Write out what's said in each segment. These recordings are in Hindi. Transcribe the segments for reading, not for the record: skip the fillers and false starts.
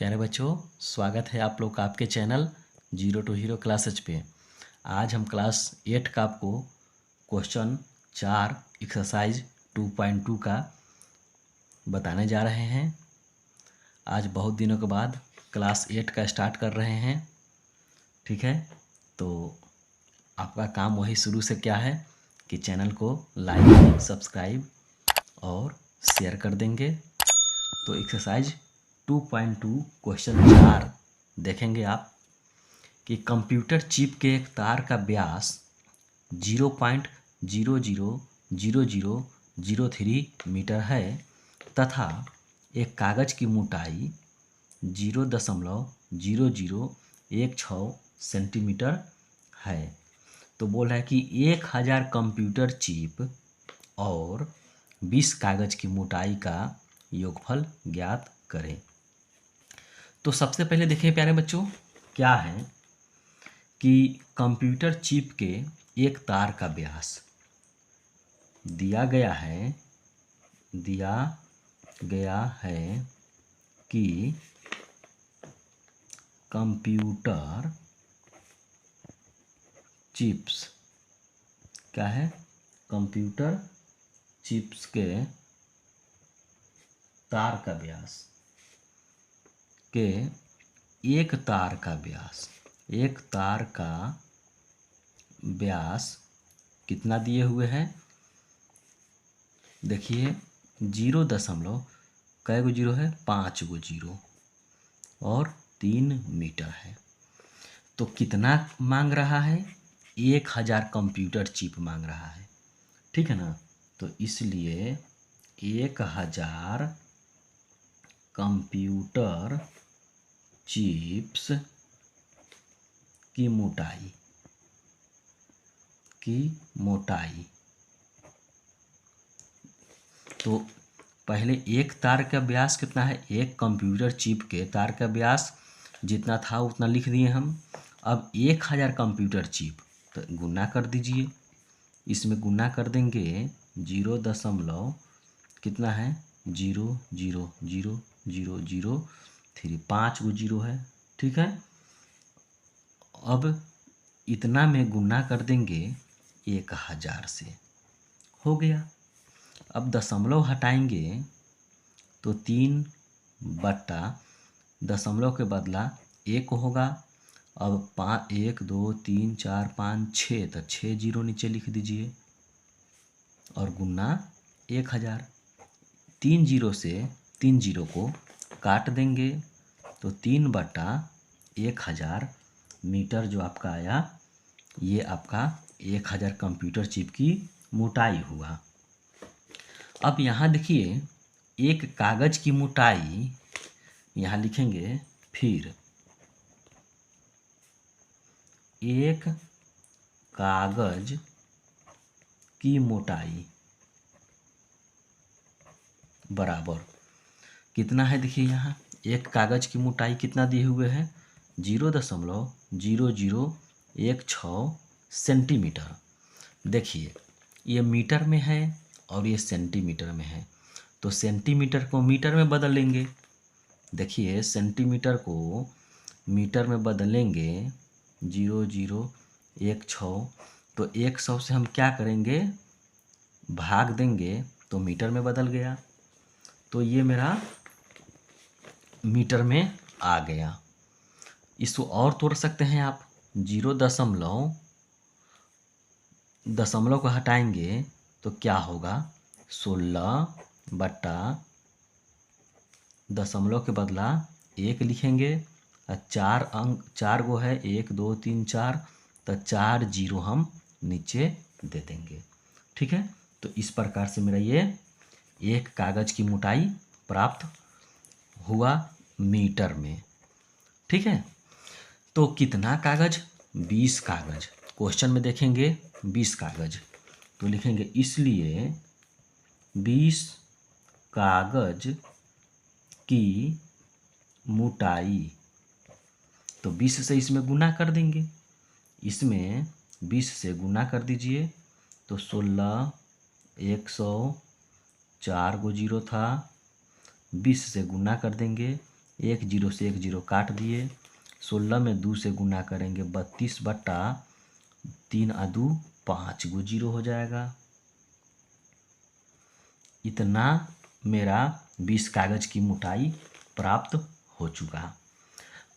प्यारे बच्चों, स्वागत है आप लोग का आपके channel zero to hero classes पे। आज हम क्लास 8 का आपको क्वेश्चन 4 एक्सरसाइज 2.2 का बताने जा रहे हैं। आज बहुत दिनों के बाद क्लास 8 का स्टार्ट कर रहे हैं। ठीक है, तो आपका काम वही शुरू से क्या है कि चैनल को लाइक, सब्सक्राइब और शेयर कर देंगे। तो एक्सरसाइज 2.2 क्वेश्चन 4 देखेंगे आप कि कंप्यूटर चिप के एक तार का व्यास 0.000003 मीटर है तथा एक कागज की मोटाई 0.0016 सेंटीमीटर है। तो बोल रहा है कि 1000 कंप्यूटर चिप और 20 कागज की मोटाई का योगफल ज्ञात करें। तो सबसे पहले देखिए प्यारे बच्चों, क्या है कि कंप्यूटर चिप के एक तार का व्यास दिया गया है कि कंप्यूटर चिप्स क्या है, कंप्यूटर चिप्स के तार का व्यास के एक तार का व्यास कितना दिए हुए हैं। देखिए 0 दशमलव कै गो जीरो है, 5 गो जीरो और 3 मीटर है। तो कितना मांग रहा है, 1000 कंप्यूटर चिप मांग रहा है। ठीक है ना, तो इसलिए 1000 कंप्यूटर चिप्स की मोटाई तो पहले एक तार का व्यास कितना है, एक कंप्यूटर चिप के तार का व्यास जितना था उतना लिख दिए हम। अब 1000 कंप्यूटर चिप, तो गुना कर दीजिए, इसमें गुना कर देंगे 0 दशमलव कितना है 0.000003, 5 गो जीरो है। ठीक है, अब इतना में गुना कर देंगे 1000 से, हो गया। अब दशमलव हटाएंगे तो 3 बट्टा दशमलव के बदला 1 होगा। अब 5 1 2 3 4 5 6, तो 6 जीरो नीचे लिख दीजिए और गुना 1000। 3 जीरो से 3 जीरो को काट देंगे तो 3 बट्टा 1000 मीटर जो आपका आया, ये आपका 1000 कंप्यूटर चिप की मोटाई हुआ। अब यहाँ देखिए एक कागज की मोटाई, यहाँ लिखेंगे फिर एक कागज की मोटाई बराबर कितना है। देखिए यहाँ एक कागज की मोटाई कितना दिए हुए हैं, 0.0016 सेंटीमीटर। देखिए ये मीटर में है और ये सेंटीमीटर में है, तो सेंटीमीटर को मीटर में बदल लेंगे। देखिए सेंटीमीटर को मीटर में बदलेंगे 0.0016, तो 100 से हम क्या करेंगे, भाग देंगे तो मीटर में बदल गया। तो ये मेरा मीटर में आ गया। इसको और तोड़ सकते हैं आप, 0 दशमलव को हटाएंगे तो क्या होगा, 16 बट्टा दशमलव के बदला 1 लिखेंगे और 4 अंक 4 गो है, 1 2 3 4, तो 4 जीरो हम नीचे दे देंगे। ठीक है, तो इस प्रकार से मेरा ये एक कागज की मोटाई प्राप्त हुआ मीटर में। ठीक है, तो कितना कागज, 20 कागज। क्वेश्चन में देखेंगे 20 कागज, तो लिखेंगे इसलिए 20 कागज की मोटाई, तो 20 से इसमें गुना कर देंगे, इसमें 20 से गुना कर दीजिए तो 16 100 4 गो जीरो था, 20 से गुना कर देंगे एक जीरो से एक जीरो काट दिए, 16 में 2 से गुना करेंगे 32/3 अदू 5 गो जीरो हो जाएगा। इतना मेरा 20 कागज़ की मोटाई प्राप्त हो चुका।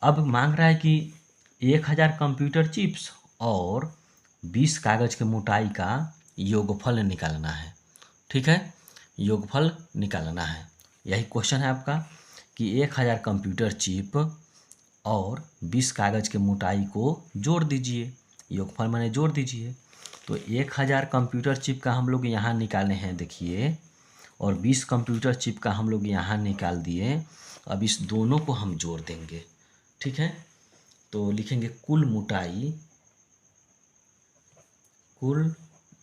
अब मांग रहा है कि 1000 कंप्यूटर चिप्स और 20 कागज़ के मोटाई का योगफल निकालना है। ठीक है, योगफल निकालना है, यही क्वेश्चन है आपका कि 1000 कंप्यूटर चिप और 20 कागज़ के मोटाई को जोड़ दीजिए, योगफल माने जोड़ दीजिए। तो 1000 कंप्यूटर चिप का हम लोग यहाँ निकाले हैं देखिए, और 20 कंप्यूटर चिप का हम लोग यहाँ निकाल दिए। अब इस दोनों को हम जोड़ देंगे। ठीक है, तो लिखेंगे कुल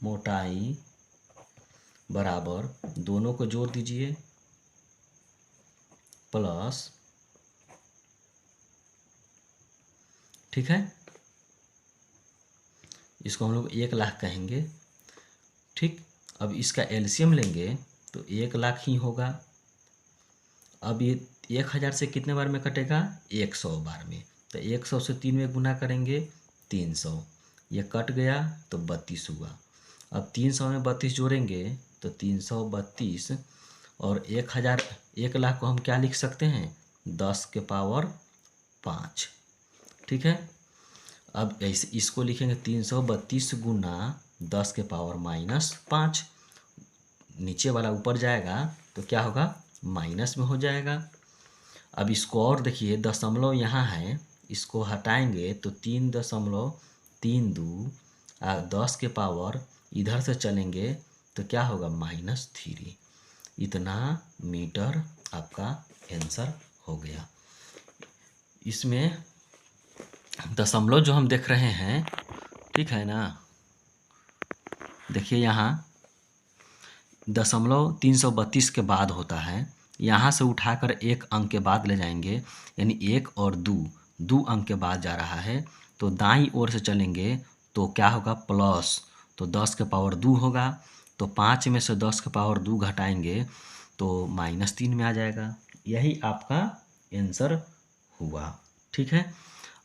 मोटाई बराबर, दोनों को जोड़ दीजिए, प्लस, ठीक है, इसको हम लोग 1 लाख कहेंगे। ठीक, अब इसका एलसीएम लेंगे तो 1 लाख ही होगा। अब ये 1000 से कितने बार में कटेगा? 100 बार में। तो 100 से 3 में गुना करेंगे 300, ये कट गया तो 32 हुआ। अब 300 में 32 जोड़ेंगे तो 332, और 1000 1 लाख को हम क्या लिख सकते हैं? 10 के पावर 5। ठीक है, अब ऐसे इसको लिखेंगे 332 गुना 10 के पावर -5। नीचे वाला ऊपर जाएगा तो क्या होगा? माइनस में हो जाएगा। अब इसको और देखिए, दशमलव यहाँ है, इसको हटाएंगे तो 3.32, 10 के पावर इधर से चलेंगे तो क्या होगा? -3। इतना मीटर आपका आंसर हो गया। इसमें दशमलव जो हम देख रहे हैं, ठीक है ना, देखिए यहाँ दशमलव 332 के बाद होता है, यहाँ से उठाकर 1 अंक के बाद ले जाएंगे, यानी 1 और 2 अंक के बाद जा रहा है, तो दाईं ओर से चलेंगे तो क्या होगा? प्लस, तो 10 के पावर 2 होगा, तो 5 में से 10 के पावर 2 घटाएंगे तो -3 में आ जाएगा। यही आपका आंसर हुआ। ठीक है,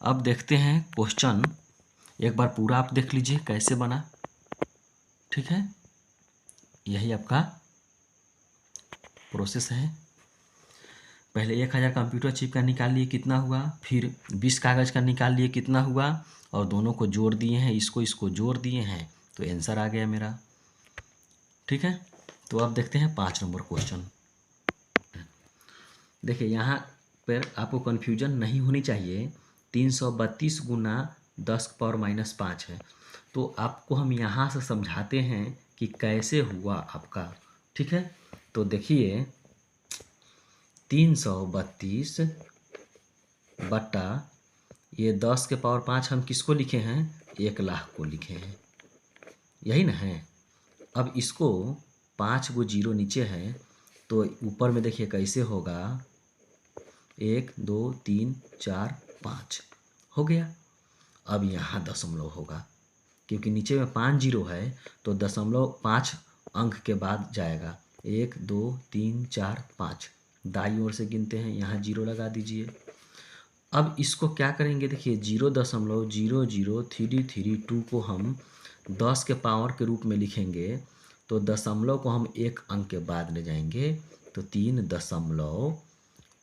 अब देखते हैं क्वेश्चन, एक बार पूरा आप देख लीजिए कैसे बना। ठीक है, यही आपका प्रोसेस है। पहले 1000 कंप्यूटर चिप का निकाल लिए, कितना हुआ? फिर 20 कागज़ का निकाल लिए, कितना हुआ? और दोनों को जोड़ दिए हैं, इसको जोड़ दिए हैं, तो आंसर आ गया मेरा। ठीक है, तो अब देखते हैं 5 नंबर क्वेश्चन। देखिए यहाँ पर आपको कन्फ्यूजन नहीं होनी चाहिए। 332 गुना 10 पावर -5 है, तो आपको हम यहाँ से समझाते हैं कि कैसे हुआ आपका। ठीक है, तो देखिए 332 बट्टा ये 10 के पावर 5 हम किसको लिखे हैं? 1 लाख को लिखे हैं, यही ना है। अब इसको 5 गो जीरो नीचे है, तो ऊपर में देखिए कैसे होगा? 1 2 3 4 5 हो गया। अब यहाँ दशमलव होगा, क्योंकि नीचे में 5 जीरो है, तो दशमलव 5 अंक के बाद जाएगा। 1 2 3 4 5, दाईं ओर से गिनते हैं, यहाँ जीरो लगा दीजिए। अब इसको क्या करेंगे? देखिए 0.000332 को हम 10 के पावर के रूप में लिखेंगे, तो दशमलव को हम 1 अंक के बाद ले जाएंगे, तो 3 दशमलव,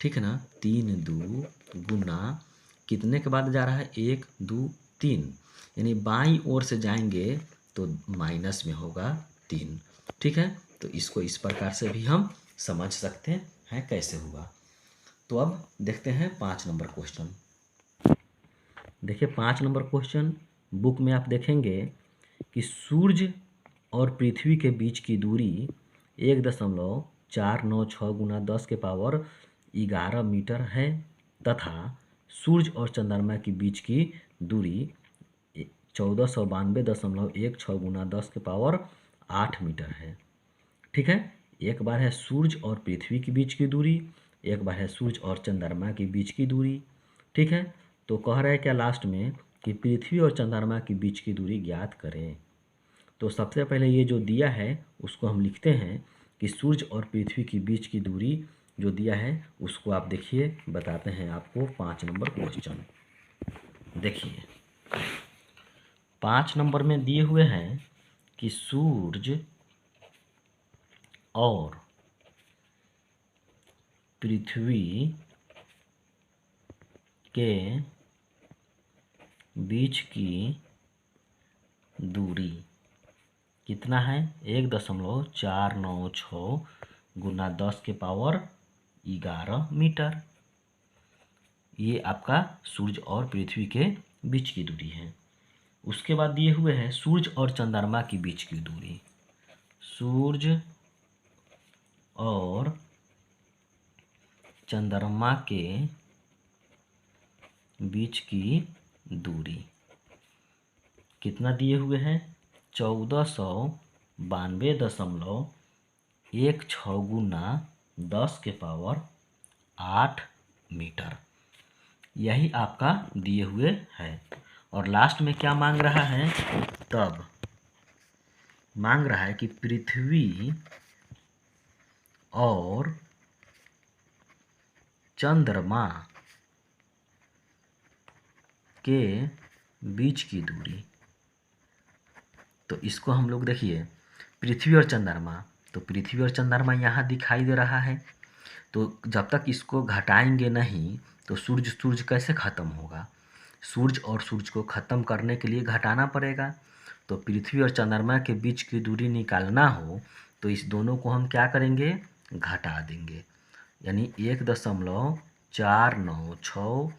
ठीक है ना, 3 2 गुना कितने के बाद जा रहा है? 1 2 3, यानी बाईं ओर से जाएंगे तो माइनस में होगा 3। ठीक है, तो इसको इस प्रकार से भी हम समझ सकते हैं कैसे हुआ। तो अब देखते हैं 5 नंबर क्वेश्चन। देखिए 5 नंबर क्वेश्चन, बुक में आप देखेंगे कि सूर्य और पृथ्वी के बीच की दूरी 1.496 गुना 10 के पावर 11 मीटर है, तथा सूर्य और चंद्रमा के बीच की दूरी 1492.16 गुना 10 के पावर 8 मीटर है। ठीक है, एक बार है सूर्य और पृथ्वी के बीच की दूरी, एक बार है सूर्य और चंद्रमा के बीच की दूरी। ठीक है, तो कह रहा है क्या लास्ट में कि पृथ्वी और चंद्रमा के बीच की दूरी ज्ञात करें। तो सबसे पहले ये जो दिया है उसको हम लिखते हैं कि सूर्य और पृथ्वी के बीच की दूरी जो दिया है उसको आप देखिए, बताते हैं आपको 5 नंबर क्वेश्चन। देखिए 5 नंबर में दिए हुए हैं कि सूरज और पृथ्वी के बीच की दूरी कितना है, 1.496 गुना 10⁻11 मीटर। ये आपका सूरज और पृथ्वी के बीच की दूरी है। उसके बाद दिए हुए हैं सूरज और चंद्रमा के बीच की दूरी। सूरज और चंद्रमा के बीच की दूरी कितना दिए हुए हैं, 1492.16 गुना 10⁻8 मीटर। यही आपका दिए हुए है। और लास्ट में क्या मांग रहा है, तब मांग रहा है कि पृथ्वी और चंद्रमा के बीच की दूरी। तो इसको हम लोग देखिए, पृथ्वी और चंद्रमा, तो पृथ्वी और चंद्रमा यहाँ दिखाई दे रहा है। तो जब तक इसको घटाएंगे नहीं तो सूरज कैसे ख़त्म होगा। सूरज और सूरज को ख़त्म करने के लिए घटाना पड़ेगा। तो पृथ्वी और चंद्रमा के बीच की दूरी निकालना हो तो इस दोनों को हम क्या करेंगे, घटा देंगे। यानी 1.496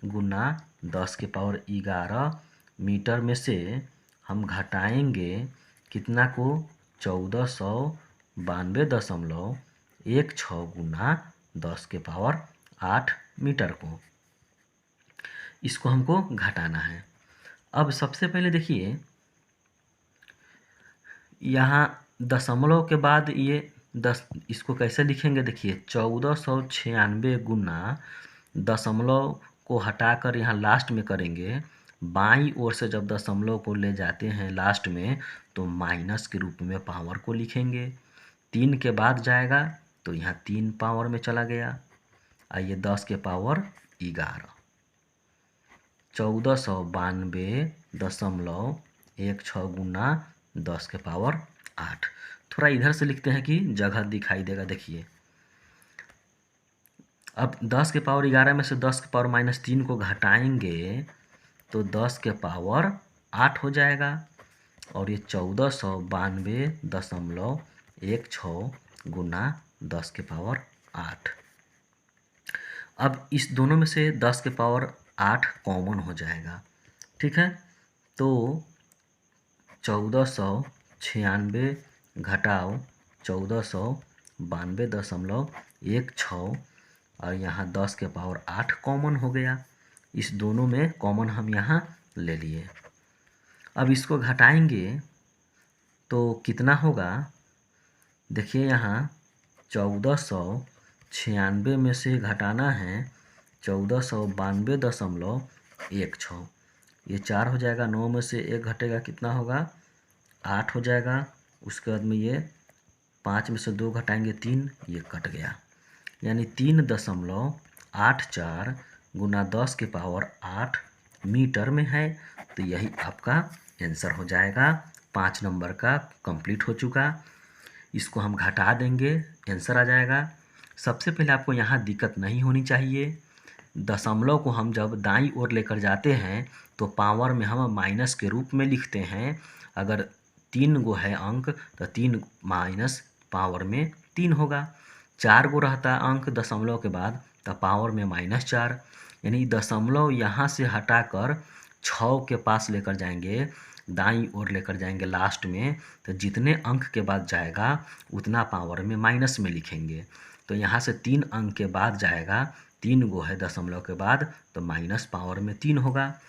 गुना 10⁻11 मीटर में से हम घटाएंगे कितना को, 1492.16 गुना 10⁻8 मीटर को। इसको हमको घटाना है। अब सबसे पहले देखिए, यहाँ दशमलव के बाद ये 10, इसको कैसे लिखेंगे, देखिए 1496 गुना दशमलव को हटाकर यहाँ लास्ट में करेंगे। बाईं ओर से जब दशमलव को ले जाते हैं लास्ट में तो माइनस के रूप में पावर को लिखेंगे। 3 के बाद जाएगा तो यहाँ 3 पावर में चला गया। आइए 10⁻11 1492.16 गुना 10⁻8। थोड़ा इधर से लिखते हैं कि जगह दिखाई देगा। देखिए अब 10⁻11 में से 10⁻−3 को घटाएंगे तो 10⁻8 हो जाएगा और ये 1492.16 गुना 10⁻8। अब इस दोनों में से 10⁻8 कॉमन हो जाएगा, ठीक है। तो 1496 घटाओ 1492.16 और यहाँ 10⁻8 कॉमन हो गया। इस दोनों में कॉमन हम यहाँ ले लिए। अब इसको घटाएंगे तो कितना होगा, देखिए यहाँ 1496 में से घटाना है 1492.16, ये 4 हो जाएगा। 9 में से 1 घटेगा कितना होगा, 8 हो जाएगा। उसके बाद में ये 5 में से 2 घटाएंगे 3, ये कट गया। यानी 3.84 गुना 10⁻8 मीटर में है। तो यही आपका आंसर हो जाएगा। 5 नंबर का कंप्लीट हो चुका। इसको हम घटा देंगे, आंसर आ जाएगा। सबसे पहले आपको यहाँ दिक्कत नहीं होनी चाहिए। दशमलव को हम जब दाईं ओर लेकर जाते हैं तो पावर में हम माइनस के रूप में लिखते हैं। अगर 3 गो है अंक तो 3 माइनस पावर में 3 होगा। 4 गो रहता अंक दशमलव के बाद तो पावर में -4। यानी दशमलव यहाँ से हटाकर 6 के पास लेकर जाएंगे, दाईं ओर लेकर जाएंगे लास्ट में, तो जितने अंक के बाद जाएगा उतना पावर में माइनस में लिखेंगे। तो यहाँ से 3 अंक के बाद जाएगा, 3 गो है दशमलव के बाद तो माइनस पावर में 3 होगा।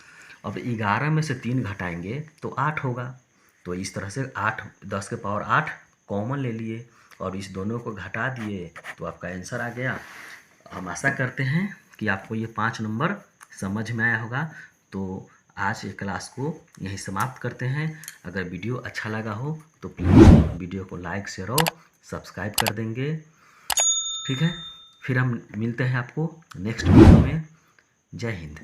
अब 11 में से 3 घटाएंगे तो 8 होगा। तो इस तरह से 8 10⁻8 कॉमन ले लिए और इस दोनों को घटा दिए तो आपका आंसर आ गया। हम आशा करते हैं कि आपको ये 5 नंबर समझ में आया होगा। तो आज ये क्लास को यहीं समाप्त करते हैं। अगर वीडियो अच्छा लगा हो तो प्लीज़ वीडियो को लाइक शेयर और सब्सक्राइब कर देंगे, ठीक है। फिर हम मिलते हैं आपको नेक्स्ट वीडियो में। जय हिंद।